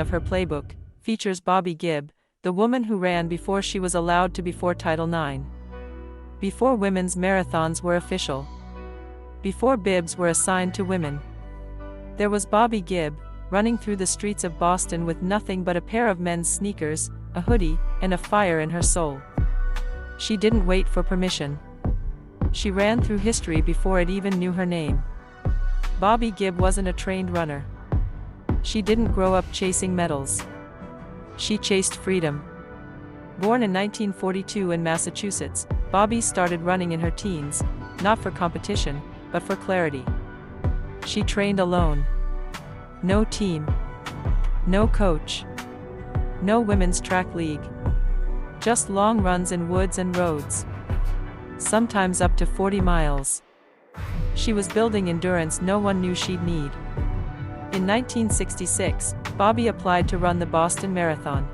of her Playbook, features Bobbi Gibb, the woman who ran before she was allowed to before Title IX. Before women's marathons were official. Before bibs were assigned to women. There was Bobbi Gibb, running through the streets of Boston with nothing but a pair of men's sneakers, a hoodie, and a fire in her soul. She didn't wait for permission. She ran through history before it even knew her name. Bobbi Gibb wasn't a trained runner. She didn't grow up chasing medals. She chased freedom. Born in 1942 in Massachusetts, Bobbi started running in her teens, not for competition, but for clarity. She trained alone. No team. No coach. No women's track league. Just long runs in woods and roads. Sometimes up to 40 miles. She was building endurance no one knew she'd need. In 1966, Bobbi applied to run the Boston Marathon.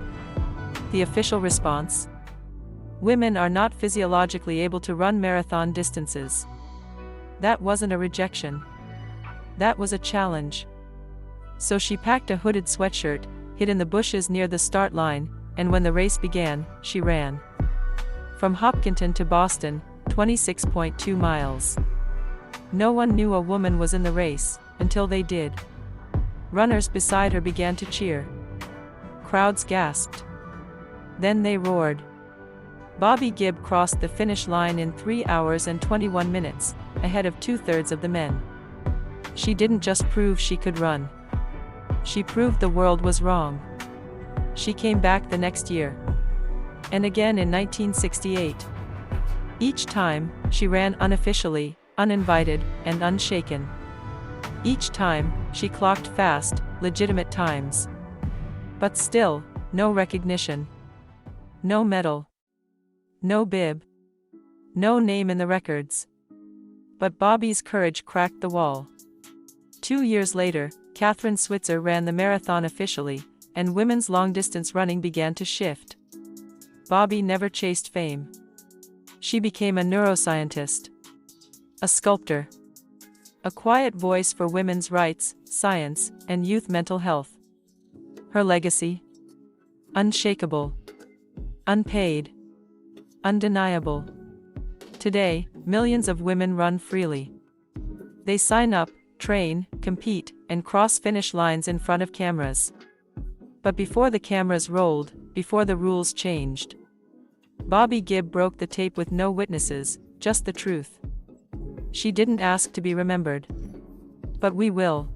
The official response? Women are not physiologically able to run marathon distances. That wasn't a rejection. That was a challenge. So she packed a hooded sweatshirt, hid in the bushes near the start line, and when the race began, she ran. From Hopkinton to Boston, 26.2 miles. No one knew a woman was in the race, until they did. Runners beside her began to cheer. Crowds gasped. Then they roared. Bobbi Gibb crossed the finish line in 3 hours and 21 minutes, ahead of 2/3 of the men. She didn't just prove she could run. She proved the world was wrong. She came back the next year. And again in 1968. Each time, she ran unofficially, uninvited, and unshaken. Each time, she clocked fast, legitimate times. But still, no recognition. No medal. No bib. No name in the records. But Bobbi's courage cracked the wall. 2 years later, Kathrine Switzer ran the marathon officially, and women's long-distance running began to shift. Bobbi never chased fame. She became a neuroscientist. A sculptor. A quiet voice for women's rights, science, and youth mental health. Her legacy? Unshakable. Unpaid. Undeniable. Today, millions of women run freely. They sign up, train, compete, and cross finish lines in front of cameras. But before the cameras rolled, before the rules changed, Bobbi Gibb broke the tape with no witnesses, just the truth. She didn't ask to be remembered. But we will.